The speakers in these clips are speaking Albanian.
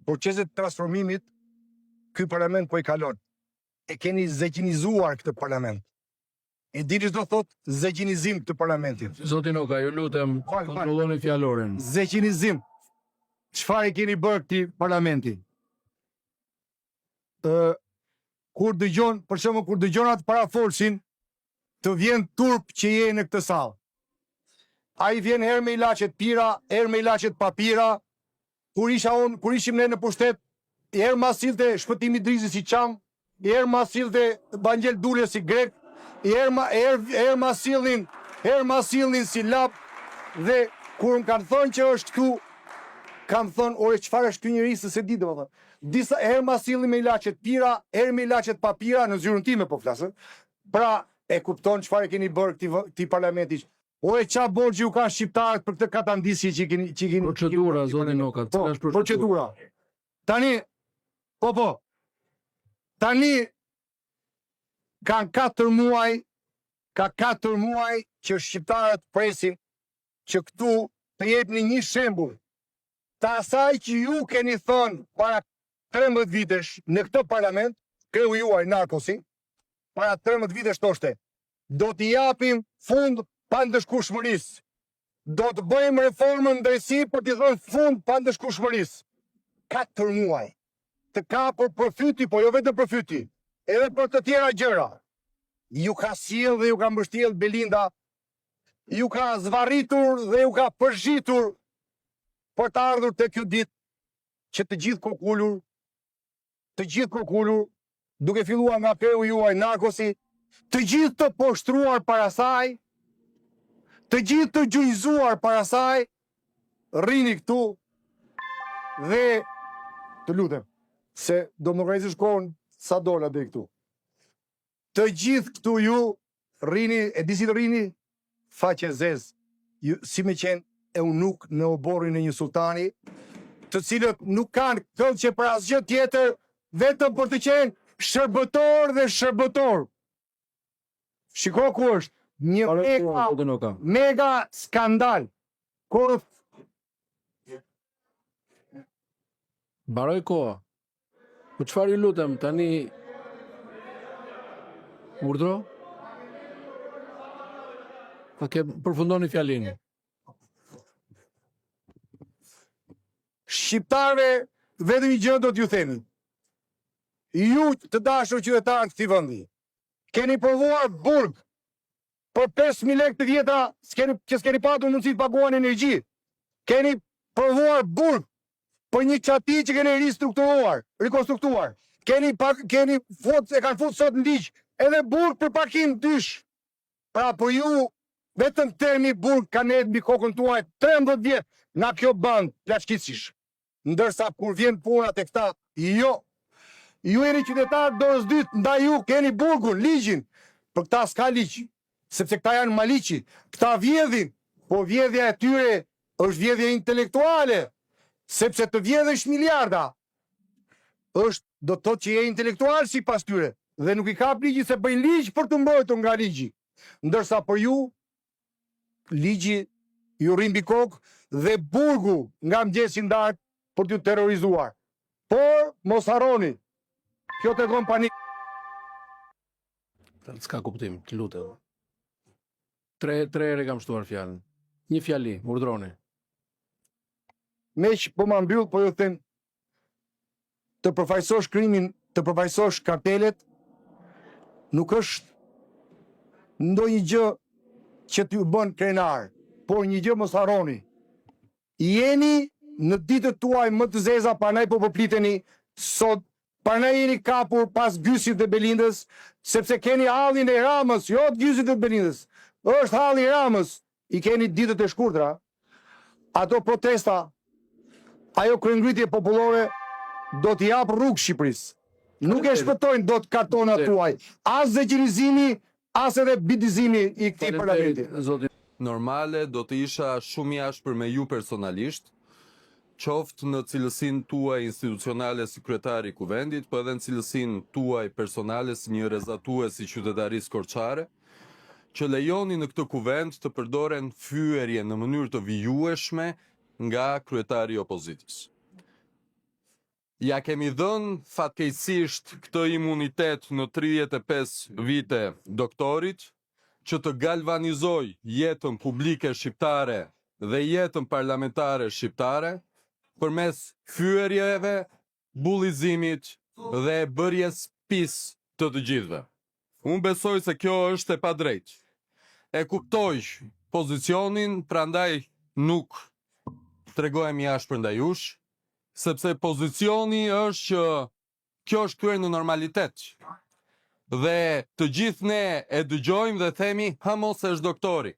proceset të transformimit, ky parlament po i kalon. E keni zegjinizuar këtë parlament. E dini ç'do thot zegjinizim këtë parlamentit. Zotin Oka, ju lutem, kontrolloni fjalorin. Zegjinizim. Çfarë keni bërë këtij parlamenti? Kur dëgjon, për shembull, kur dëgjon atë parafolsin, të vjen turp që je në këtë sallë. Ai vjen herë me ilaçet pira, herë me ilaçet papira. Kur ishim ne në pushtet, herë ma sillte Shpëtimi Drizi si çam, herë ma sillte Bangjel Dule si grek, herë ma sillnin si lap, dhe kur më kanë thonë që është këtu, kam thonë, ore, çfarë është ky njerëz se di domethënë. Disa herë ma sillnin me ilaçet pira, herë me ilaçet papira, në zyrën time po flasë. Pra, e kupton çfarë keni bërë këtij parlamenti. Ore, qa borxhi u ka shqiptarët për këtë katandisje që keni... Procedura, zotin Oka. Procedura. Tani, tani, ka 4 muaj që shqiptarët presin që këtu të jepni një shembull të asaj që ju keni thënë para 13 vitesh në këtë parlament, kreu juaj Narkosi, para 13 vitesh thoshte, do t'i japim fund pandëshkueshmërisë. Do të bëjmë reformën drejtësi për t'i thënë fund pandëshkueshmërisë. 4 muaj. Të kapur përfyti, po jo vetëm përfyti, edhe për të tjera gjëra. Ju ka sjell dhe ju ka mbështjell Belinda, ju ka zvarritur dhe ju ka përzhitur për të ardhur te kjo ditë që të gjithë kokulur, duke filluar nga kreu juaj Narkosi, të gjithë të poshtruar para saj, të gjithë të gjujzuar para saj, rrini këtu dhe të lutem, se do më rrezësh kohën sa dola dhe këtu. Të gjithë këtu ju rrini, e di si të rrini, faqe zez, si me qenë eunuk në oborrin e një sultani, të cilët nuk kanë këllqe për asgjë tjetër, vetëm për të qenë shërbëtor dhe shërbëtor. Shiko ku është një mega skandal. Baroj koha. Po çfarë ju lutem, tani urdhro? Pa ke përfundoni fjalinë. Shqiptarëve vetëm një gjë do t'ju themi. Ju të dashur qytetarë të këtij vendi, keni provuar burg për 5.000 lekë të vjetra që s'keni patur mundësi të paguani energji. Keni provuar burg për një qati që keni rekonstruktuar. E kanë fut sot në ligj edhe burg për parkim dysh. Pra për ju, vetëm termi burg ka ne mbi kokën tuaj 13 vjet nga kjo band plaçkicish. Ndërsa kur vjen puna te këta, jo. Ju jeni qytetarë dorës dytë, ndaj ju keni burgun, ligjin. Për këta s'ka ligj, sepse këta janë maliqi. Këta vjedhin, po vjedhja e tyre është vjedhja intelektuale, sepse të vjedhësh miliarda, do të thotë që je intelektual sipas tyre, dhe nuk i kap ligji se bëjnë ligj për të mbrojtur nga ligji. Ndërsa për ju, ligji ju rrin mbi kokë dhe burgu nga mëngjesi ndarë për t'ju terrorizuar. Por, mos harroni, kjo tregon panik. S'ka kuptim, të lutem. 3 herë kam shtuar fjalën. Një fjali, urdhroni. Meq po ma mbyll, po ju them, të përfaqësosh krimin, të përfaqësosh kartelet, nuk është ndonjë gjë që t'ju bën krenar, por një gjë mos harroni. Jeni në ditët tuaj më të zeza, prandaj po përpliteni sot, prandaj jeni kapur pas Gysit dhe Belindës, sepse keni hallin e Ramës, jo të Gysit dhe Belindës, është halli i Ramës, i keni ditët e shkurtra. Ato protesta, ajo kryengritje popullore do t'i japë rrugë Shqipërisë. Nuk e shpëtojnë dot kartonat tuaj, as zegjërizimi, as edhe bidizimi i këtij parlamenti. Normale do të isha shumë i ashpër me ju personalisht, qoftë në cilësinë tuaj institucionale si kryetari i kuvendit, po edhe në cilësinë tuaj personale si një rrezatues i qytetarisë korçare, që lejoni në këtë kuvend të përdoren fyerje në mënyrë të vijueshme nga kryetari i opozitës. Ja kemi dhënë fatkeqësisht këtë imunitet në 35 vite doktorit që të galvanizoj jetën publike shqiptare dhe jetën parlamentare shqiptare përmes fyerjeve, bullizimit dhe bërjes pis të gjithëve. Unë besoj se kjo është e padrejtë. E kuptoj pozicionin, prandaj nuk tregohem jashtë ndaj jush, sepse pozicioni është që kjo është kthyer në normalitet. Dhe të gjithë ne e dëgjojmë dhe themi, ha mos është doktori.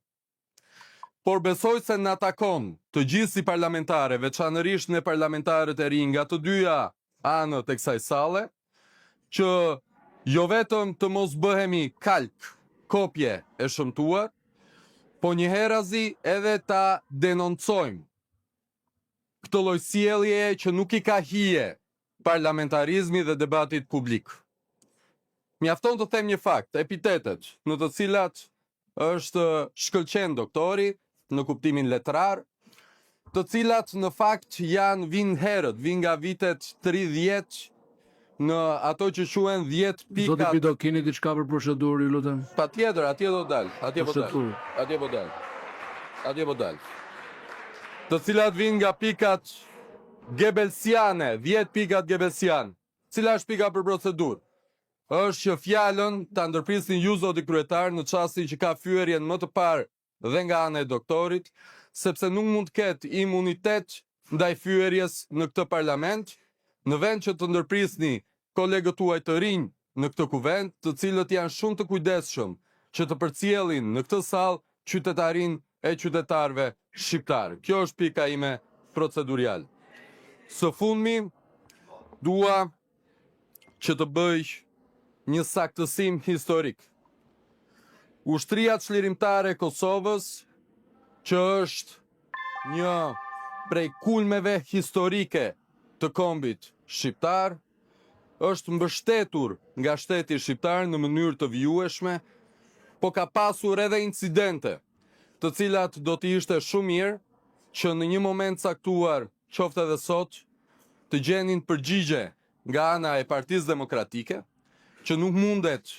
Por besoj se na takon të gjithë si parlamentare, veçanërisht ne parlamentarët e rinj nga të dyja anët e kësaj salle, që jo vetëm të mos bëhemi kalk, kopje e shëmtuar, po njëherazi edhe ta denoncojmë këtë lloj sjellje që nuk i ka hije parlamentarizmi dhe debatit publik. Mjafton të them një fakt, epitetet në të cilat është shkëlqen doktori në kuptimin letrar, të cilat në fakt vinë herët, vinë nga vitet 30 në ato që quhen 10 Zoti pikat. Pido, keni diçka për procedurë, ju lutem? Patjetër, atje do dal, atje po dal. Procedurë. Atje po dal. Atje po dal. Të cilat vinë nga pikat Gebelsiane, 10 pikat Gebelsian. Cila është pika për procedurë? Është që fjalën ta ndërprisni ju zoti kryetar në çastin që ka fyerjen më të parë dhe nga ana e doktorit, sepse nuk mund të ketë imunitet ndaj fyerjes në këtë parlament, në vend që të ndërprisni kolegët tuaj të rinj në këtë kuvend, të cilët janë shumë të kujdesshëm që të përcjellin në këtë sallë qytetarin e qytetarëve shqiptar. Kjo është pika ime procedurial. Së fundmi, dua që të bëj një saktësim historik. Ushtria çlirimtare e Kosovës, që është një prej kulmeve historike të kombit shqiptar, është mbështetur nga shteti shqiptar në mënyrë të vijueshme, po ka pasur edhe incidente, të cilat do t'i ishte shumë mirë që në një moment caktuar, qoftë edhe sot, të gjenin përgjigje nga ana e Partisë Demokratike, që nuk mundet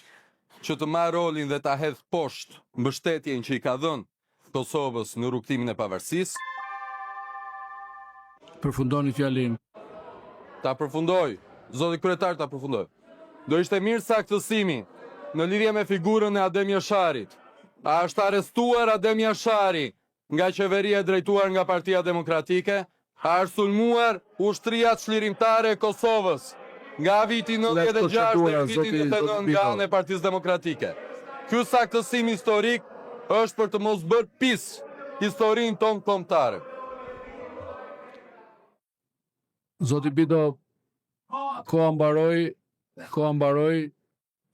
që të marrë rolin dhe ta hedh poshtë mbështetjen që i ka dhënë Kosovës në rrugtimin e pavarësisë. Përfundoni fjalin. Ta përfundoj, zoti kryetar, ta përfundoj. Do ishte mirë saktësimi në lidhje me figurën e Adem Jasharit. A është arrestuar Adem Jashari nga qeveria e drejtuar nga Partia Demokratike? A është sulmuar ushtria çlirimtare e Kosovës nga viti 96 dhe viti 99 nga ana e Partisë Demokratike? Ky saktësim historik është për të mos bërë pis historinë tonë kombëtare. Zoti Pido, koha mbaroi,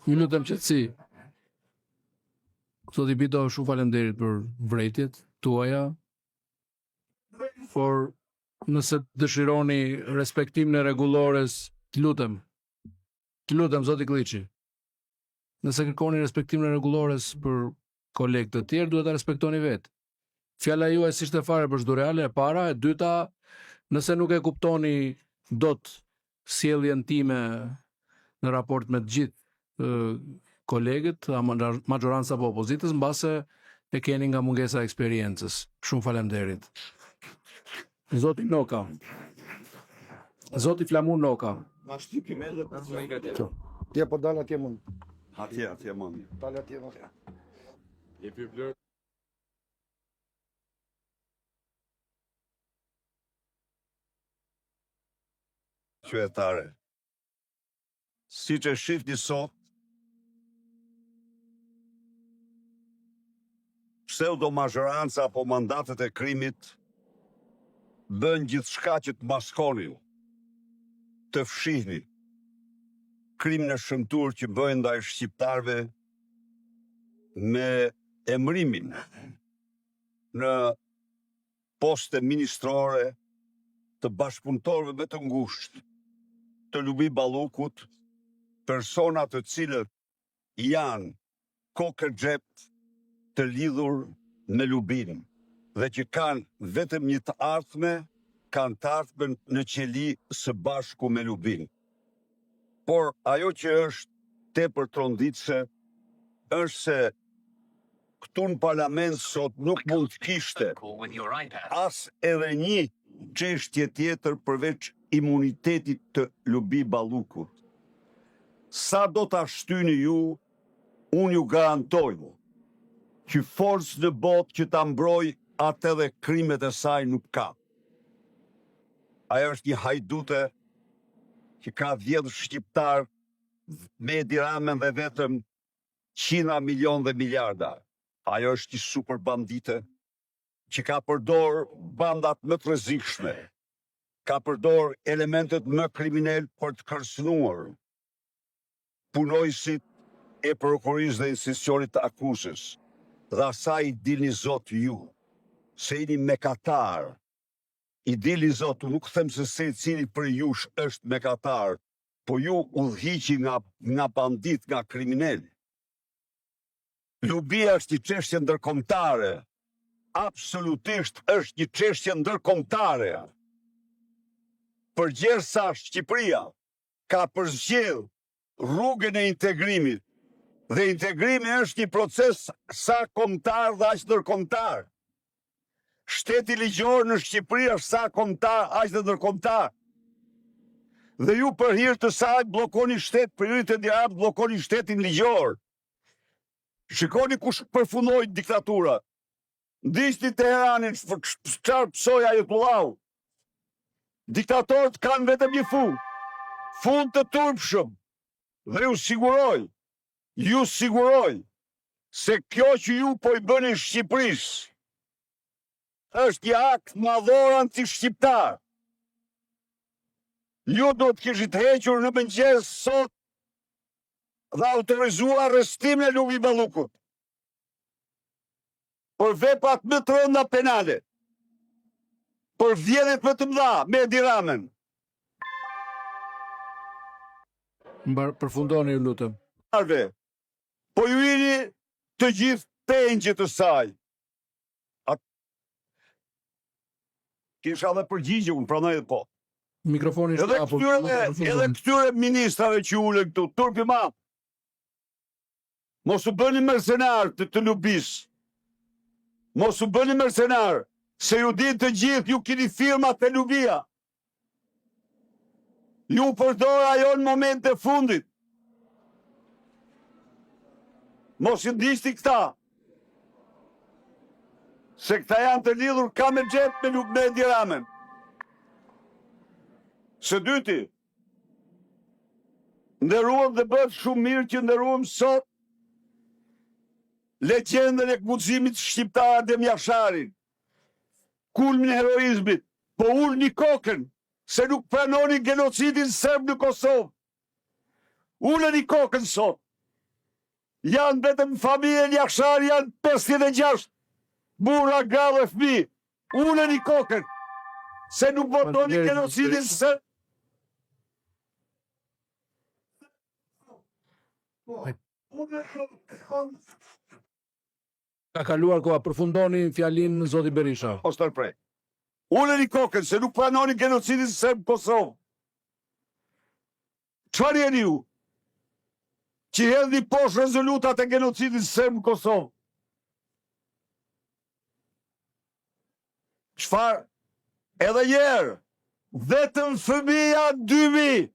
ju lutem qetësi. Zoti Pido, shumë faleminderit për vërejtjet tuaja, por nëse dëshironi respektimin e rregullores, të lutem, zoti Kliçi. Nëse kërkoni respektimin e rregullores për kolegë të tjerë, duhet ta respektoni vetë. Fjala juaj s'ishte fare përzdureale, e para, e dyta, nëse nuk e kuptoni dot sjelljen time në raport me të gjithë kolegët, majoranca apo opozitës, mbase e keni nga mungesa e eksperiencës. Shumë faleminderit. Zoti Noka. Zoti Flamur Noka. Tje po dal atje mund. Atje mund. Dal atje mund. Qytetare. Si që shifni sot, pseudo-mazhoranca apo mandatet e krimit bën gjithçka që të maskonin, të fshihni krimin e shëmtuar që bëjnë ndaj shqiptarëve me emrimin në poste ministrore të bashkëpunëtorëve me të ngushtë, të Lubi Ballukut, persona të cilët janë kokë xhep të lidhur me Lubin dhe që kanë vetëm një të ardhme kanë të ardhmen në qeli së bashku me Lubin. Por ajo që është tepër tronditse është se këtu në parlament sot nuk mund të kishte as edhe një çështje tjetër përveç imunitetit të Lubi Ballukut. Sa do ta shtyni ju, unë ju garantoj që forcë në botë që ta mbroj atë edhe krimet e saj nuk ka. Ajo është një hajdute që ka vjedhur shqiptar me Edi Ramën dhe vetëm 100 milion dhe miliarda. Ajo është një super bandite që ka përdor bandat më të rrezikshme, ka përdor elementet më kriminal për të kërcënuar punojësit e prokurisë dhe institucionit të akuzës. Dhe asaj i dilni zot ju, se jeni mekatar. I dilni zot, nuk them se secili për jush është mekatar, po ju udhëhiqi nga bandit, nga kriminal. Lubia është një çështje ndërkombëtare. Absolutisht është një çështje ndërkombëtare. Përgjithsa Shqipëria ka përzgjedhur rrugën e integrimit. Dhe integrimi është një proces sa kombëtar dhe aq ndërkombëtar. Shteti ligjor në Shqipëri është sa kombëtar, aq dhe ndërkombëtar. Dhe ju për hir të saj bllokoni shtet, për hir të Edi Ramës bllokoni shtetin ligjor. Shikoni kush përfundoi diktatura. Ndiqni Teheranin, çfarë psoi Ayatollahu. Diktatorët kanë vetëm një fund të turpshëm. Dhe ju siguroj se kjo që ju po i bëni Shqipërisë është një akt madhor anti-shqiptar. Ju do të kishit hequr në mëngjes sot dhe autorizuar arrestimin e Lubi Ballukut për veprat më të rënda penale, për vjedhjet më të mëdha me Edi Ramën. Përfundoni, ju lutem. Po ju jeni të gjithë pengjë të saj. Kisha dhe përgjigje unë, pranoj dhe po. Mikrofoni është hapur. Edhe këtyre ministrave që ulen këtu, turpi madh. Mos u bëni mercenar të Lubis. Mos u bëni mercenar, se ju dinë të gjithë, ju keni firmat e Lubia. Ju përdor ajo në moment e fundit. Mos i ndiqni këta. Se këta janë të lidhur ka me xhep me Edi Ramën. Së dyti, nderuam dhe bëhet shumë mirë që nderuam sot legjendën e këpucimit shqiptar Adem Jasharin, kulmin e heroizmit, po ulni kokën se nuk pranoni genocidin serb në Kosovë. Uleni kokën sot. Janë vetëm familjen Jashari, janë 56 burra, gra dhe fëmijë. Uleni kokën se nuk votoni genocidin serb. Ka kaluar koha, përfundoni fjalin zoti Berisha. Ostërprej. Uleni kokën se nuk pranoni genocidin serb në Kosovë. Çfarë jeni ju? Që hedhni poshtë rezolutat e genocidit serb në Kosovë. Çfarë? Edhe njerë, vetëm fëmija 2000,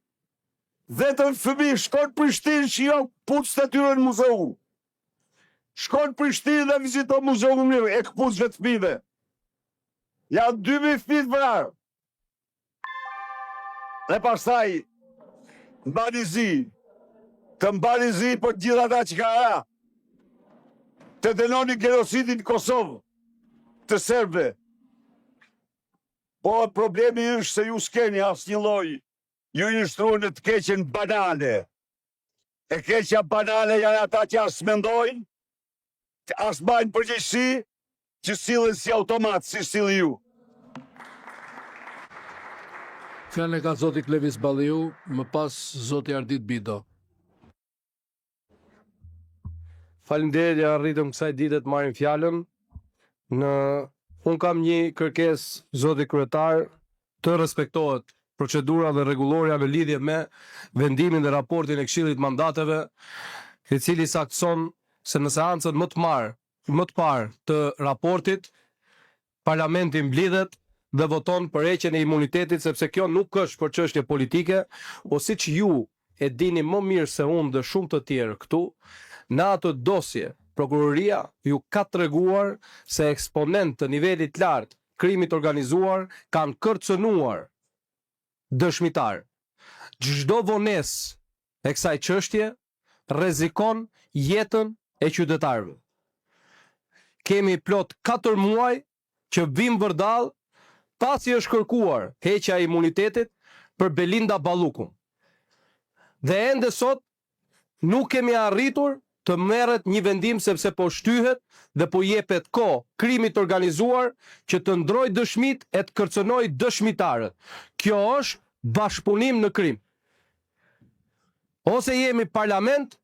vetëm fëmijë shkon Prishtinë, shijon kpucët e tyre në muzeu. Shkon Prishtinë dhe viziton muzeun e kpucëve të fëmijëve. Janë 2000 fëmijë vrarë. Dhe pastaj mbani zi, të mbani zi për gjithë ata që ka ra, të dënoni genocidin në Kosovë, të serbëve. Po problemi është se ju s'keni asnjë lloj, ju i shtruar në të keqen banale. E keqja banale janë ata që as mendojnë, as mbajnë përgjegjësi, që sillen si automat, si silli ju. Fjalën e ka zoti Klevis Balliu, më pas zoti Ardit Bido. Faleminderit që arritëm kësaj dite të marrim fjalën. Unë kam një kërkesë, zoti kryetar, të respektohet procedura dhe rregulloria në lidhje me vendimin dhe raportin e Këshillit Mandateve, i cili saktëson se në seancën më të parë të raportit, Parlamenti mblidhet dhe voton për heqjen e imunitetit, sepse kjo nuk është për çështje politike, o siç ju e dini më mirë se unë dhe shumë të tjerë këtu, në atë dosje prokuroria ju ka treguar se eksponent të nivelit lartë krimit organizuar kanë kërcënuar dëshmitar. Çdo vonesë e kësaj çështje rrezikon jetën e qytetarëve. Kemi plot 4 muaj që vim vërdall pasi është kërkuar heqja e imunitetit për Belinda Ballukun. Dhe ende sot nuk kemi arritur të merret një vendim, sepse po shtyhet dhe po jepet kohë krimit organizuar që të ndrojë dëshmit e të kërcënojë dëshmitarët. Kjo është bashkëpunim në krim. Ose jemi parlament,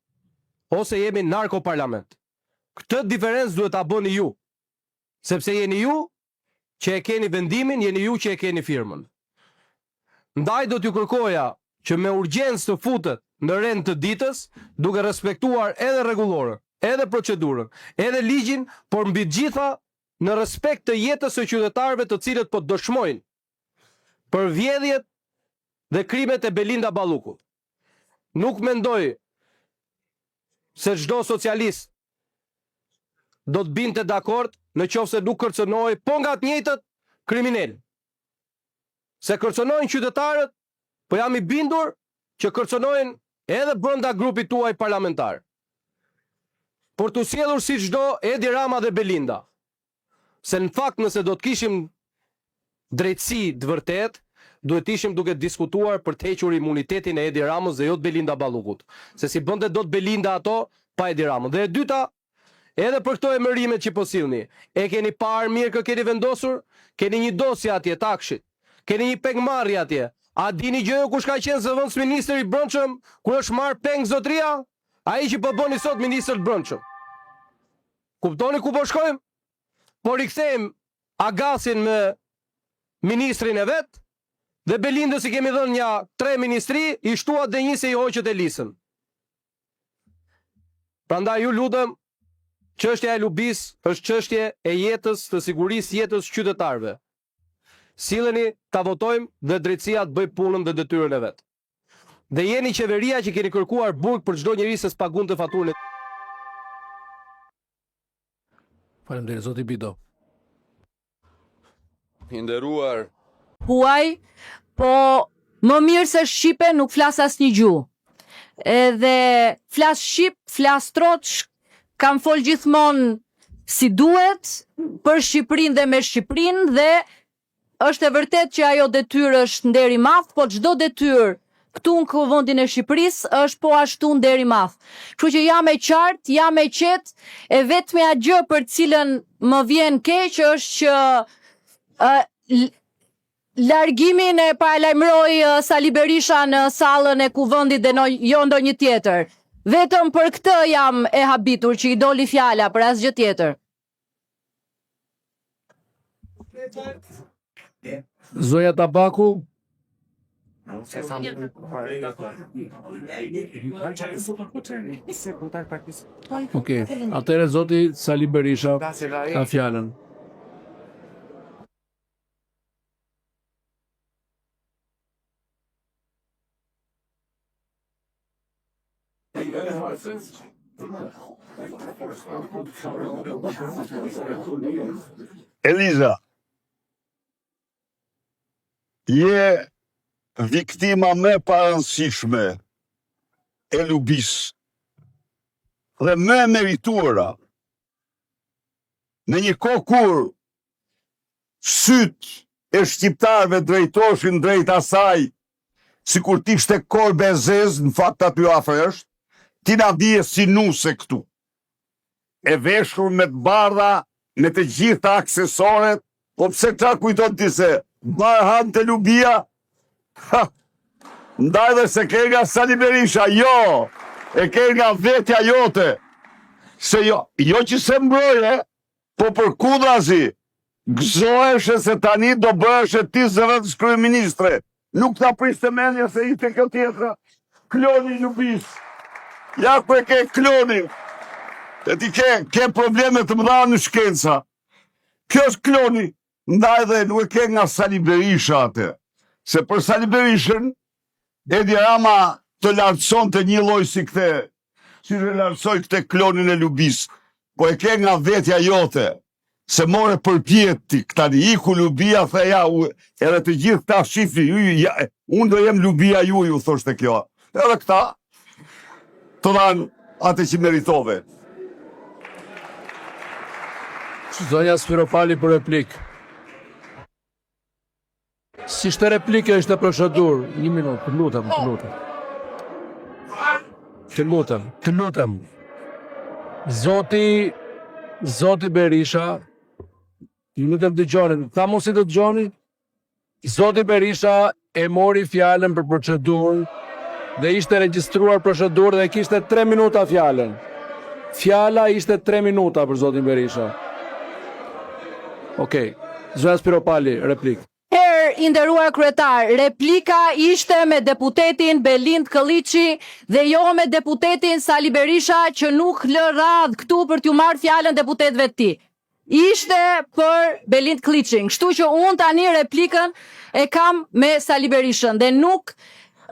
ose jemi narkoparlament. Këtë diferencë duhet ta bëni ju, sepse jeni ju që e keni vendimin, jeni ju që e keni firmën. Ndaj do t'ju kërkoja që me urgjencë të futet në rend të ditës, duke respektuar edhe rregullorën, edhe procedurën, edhe ligjin, por mbi gjitha në respekt të jetës së qytetarëve të cilët po dëshmojnë për vjedhjet dhe krimet e Belinda Ballukut. Nuk mendoj se çdo socialist do të binte dakord në qoftë se nuk kërcënoi po nga të njëjtët kriminal. Se kërcënojnë qytetarët, po jam i bindur që kërcënojnë edhe brenda grupit tuaj parlamentar. Por të sjellur si çdo Edi Rama dhe Belinda. Se në fakt nëse do të kishim drejtësi të vërtet, duhet ishim duke diskutuar për të hequr imunitetin e Edi Ramës dhe jo të Belinda Ballukut. Se si bënte do të Belinda ato pa Edi Ramën. Dhe e dyta, edhe për këto emërimet që po sillni, e keni parë mirë kë keni vendosur? Keni një dosje atje takshit. Keni një pengmarrje atje. A dini gjë kush ka qenë zëvendës ministri i brendshëm kur është marrë peng zotria? Ai që po bëni sot ministër të brendshëm. Kuptoni ku po shkojmë? Po rikthejmë Agasin me ministrin e vet, dhe Belindës i kemi dhënë një 3 ministri, i shtuat dhe një se i hoqët e lisën. Prandaj ju lutem, çështja e Lubis është çështje e jetës, të sigurisë jetës qytetarëve. Silleni ta votojmë dhe drejtësia të bëj punën dhe detyrën e vet. Dhe jeni qeveria që keni kërkuar burg për çdo njerëz se s'pagunte faturën. Faleminderit, zoti Bido. I nderuar huaj, po më mirë se shqipe nuk flas asnjë gjuhë. Edhe flas shqip, flas troç, kam fol gjithmonë si duhet për Shqipërinë dhe me Shqipërinë, dhe është e vërtet që ajo detyrë është nder i madh, po çdo detyrë këtu në kuvendin e Shqipërisë është po ashtu nder i madh. Kështu që jam e qartë, jam e qetë, e vetmja gjë për cilën më vjen keq është që largimin e paralajmëroi Sali Berisha në sallën e kuvendit dhe jo ndonjë tjetër. Vetëm për këtë jam e habitur që i doli fjala, për asgjë tjetër. Zoja Tabaku. Okej, atëherë zoti Sali Berisha ka fjalën. Eliza, je viktima me paransishme e Lubis dhe me merituara në një kohë kur syt e shqiptarëve drejtoshin drejt asaj, si kur t'ishte korbe e zezë, në fakt aty afër është, ti na bie si nuse këtu. E veshur me të bardha, me të gjitha aksesoret, po pse ta kujton ti se Barhan të Lubia? Ndaj dhe se ke nga Sali Berisha, jo, e ke nga vetja jote. Se jo që se mbrojë, po për kudrazi, Gëzoheshe se tani do bëheshe ti zëvendës kryeministre. Nuk ta priste mendja se i të kjo tjetra. Kloni Lubis. Ja ku e ke klonin. E ti ke probleme të mëdha në shkenca. Kjo është kloni. Ndaj dhe nuk e ke nga Sali Berisha atë. Se për Sali Berishën, Edi Rama të lartëson të një lloj si këte, si të lartësoj këte klonin e Lubis. Po e ke nga vetja jote. Se more përpjet ti, tani iku Lubia, the ja, edhe të gjithë ta shifri, unë do jem Lubia ju thoshte kjo. Edhe këta, të dhanë atë që meritove. Zonja Spiropali për replik. Si shte replike është procedur? Një minutë, të lutem. Zoti Berisha, ju lutem dëgjoni, ta mos i të dëgjoni. Zoti Berisha e mori fjalën për procedurë dhe ishte regjistruar procedurë dhe kishte 3 minuta fjalën. Fjala ishte 3 minuta për zotin Berisha. Okej, Zonja Spiropali, replik. I nderuar kryetar, replika ishte me deputetin Belind Këlliçi dhe jo me deputetin Sali Berisha që nuk lë radh këtu për t'ju marrë fjalën deputetëve të tij. Ishte për Belind Këlliçin, kështu që unë tani replikën e kam me Sali Berishën dhe nuk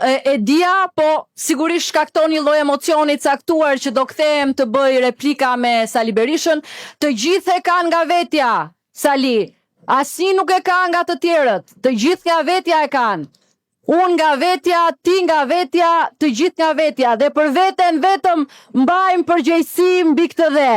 e dia, po sigurisht shkakton një lloj emocioni caktuar që do kthehem të bëj replika me Sali Berishën. Të gjithë e kanë nga vetja, Sali. Asi nuk e ka nga të tjerët, të gjithë nga vetja e kanë. Unë nga vetja, ti nga vetja, të gjithë nga vetja. Dhe për veten vetëm mbajmë përgjegjësi mbi këtë dhe.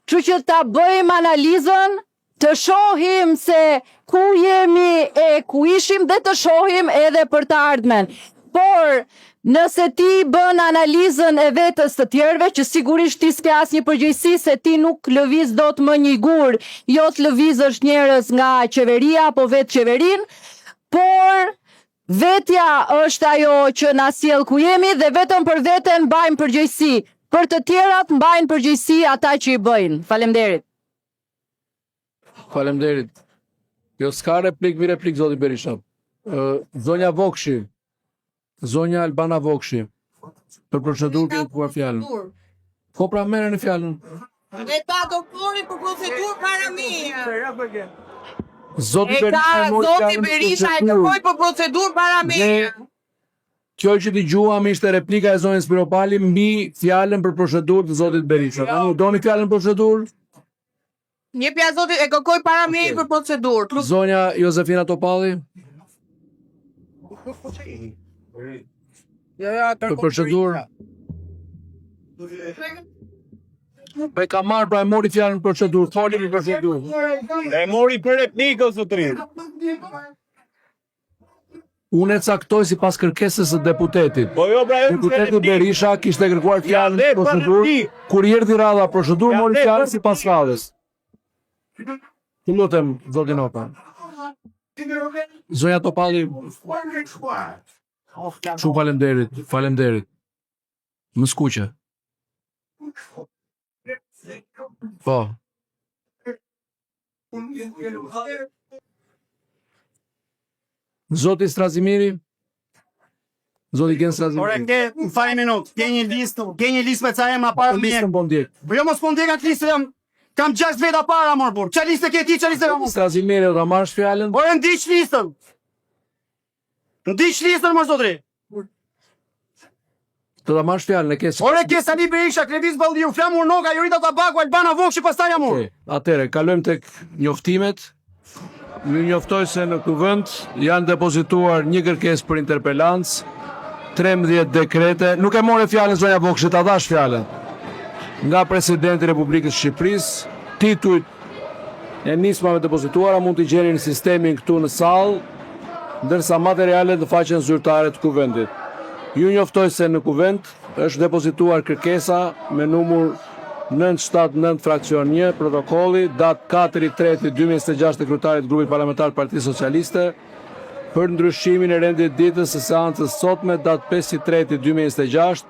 Kështu që ta bëjmë analizën, të shohim se ku jemi e ku ishim dhe të shohim edhe për të ardhmen. Por nëse ti bën analizën e vetës të tjerëve, që sigurisht ti s'ke asnjë përgjegjësi se ti nuk lëviz dot më një gur, jo të lëvizësh njerëz nga qeveria apo vetë qeverin, por vetja është ajo që na sjell ku jemi dhe vetëm për veten mbajmë përgjegjësi. Për të tjerat mbajnë përgjegjësi ata që i bëjnë. Faleminderit. Faleminderit. Jo s'ka replik, mi replik zoti Berisha. Zonja Vokshi. Zonja Albana Vokshi, për procedurë këtë puar fjallën. Po pra merrni fjallën. E ka doktori për procedurë para meje. Zoti Berisha e kërkoi për procedurë para meje. Kjo që dëgjuam ishte replika e zonjës Spiropali mbi fjallën për procedurë të zotit Berisha. Doni fjallën për procedurë? Jepja zoti e kërkoi para meje për procedurë. Zonja Josefina Topalli? Për procedurë. Po e ka marrë, pra e mori fjalën në procedurë, foli për procedurë. E mori për replikë o zotrin. Unë e caktoj sipas kërkesës së deputetit. Po jo, pra Deputeti Berisha kishte kërkuar fjalën në procedurë, kur erdhi radha procedurë mori fjalën sipas radhës. Të lutem, zoti Nota. Zonja Topalli, shumë faleminderit. Më skuqe. Po. Zoti Strazimiri? Zoti Gen Strazimiri? Ore, në faj minut, ke një listë me ca ema para me Listën po ndjek. Po jo mos po ndjek atë listë, kam 6 veta para mor burr. Çfarë listë ke ti, çfarë listë kam unë? Strazimiri, do ta marrësh fjalën? Ore, ndiq listën. Ndiq listën mos zotri. Do ta marrësh fjalën e ke. Ore, ke Sali Berisha, Kledis Balliu, Flamur Noga, Jorita Tabaku, Albana Vokshi, pastaj jam unë. Atëre, kalojmë tek njoftimet. Ju njoftoj se në këtë vend janë depozituar një kërkesë për interpelancë, 13 dekrete. Nuk e more fjalën zonja Vokshi, ta dash fjalën. Nga presidenti i Republikës së Shqipërisë, titujt e nismave depozituara mund t'i gjeni në sistemin këtu në sallë, ndërsa materialet në faqen zyrtare të kuvendit. Ju njoftoj se në kuvend është depozituar kërkesa me numër 979 fraksion 1, protokolli, datë 4/3/2026 të kryetarit grupit parlamentar Partisë Socialiste, për ndryshimin e rendit ditës së seancës sotme, datë 5/3/2026,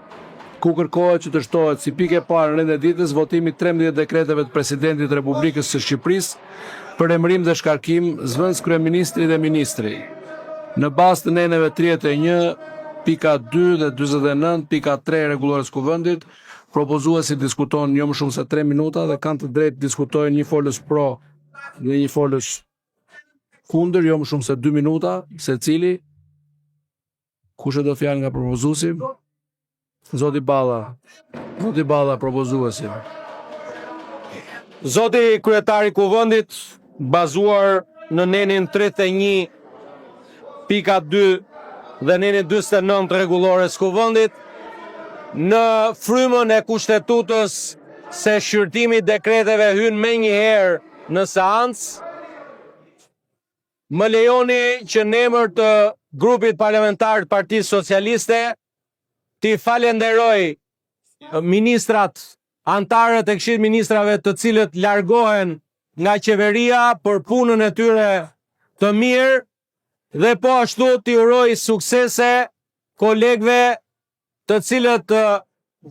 ku kërkohet që të shtohet si pikë e parë në rendin e ditës votimi 13 dekreteve të presidentit të Republikës së Shqipërisë për emërim dhe shkarkim zëvendës kryeministri dhe ministri. Në bazë të neneve 31.2 dhe 49.3 e rregullores kuvendit, propozuesi diskuton jo më shumë se 3 minuta dhe kanë të drejtë diskutojnë një folës pro dhe një folës kundër, jo më shumë se 2 minuta secili. Kush e do fjalë nga propozuesi? Zoti Balla. Zoti Balla, propozuesi. Zoti kryetari i kuvendit, bazuar në nenin 31.2 dhe nenin 49 rregullores kuvendit, në frymën e kushtetutës se shqyrtimi i dekreteve hyn më një herë në seancë, më lejoni që në emër të grupit parlamentar të Partisë Socialiste t'i falenderoj ministrat, antarët e Këshillit Ministrave të cilët largohen nga qeveria për punën e tyre të mirë dhe po ashtu t'i uroj suksese kolegëve të cilët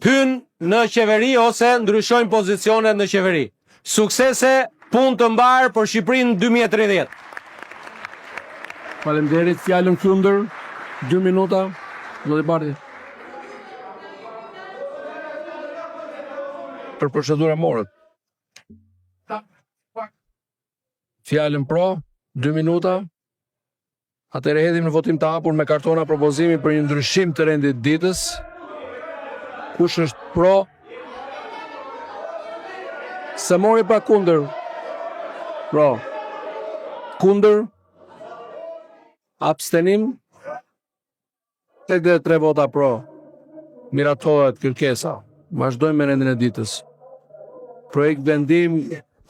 hyn në qeveri ose ndryshojnë pozicionet në qeveri. Suksese, punë të mbarë për Shqipërinë 2030. Faleminderit. Fjalën kundër 2 minuta. Zoti Bardhi. Për procedurë morët. Fjalën pro 2 minuta. Atëherë hedhim në votim të hapur me kartona propozimi për një ndryshim të rendit ditës. Kush është pro? Se mori pra kundër. Pro. Kundër. Abstenim. Tek dhe 3 vota pro. Miratohet kërkesa. Vazhdojmë me rendin e ditës. Projekt vendim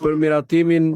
për miratimin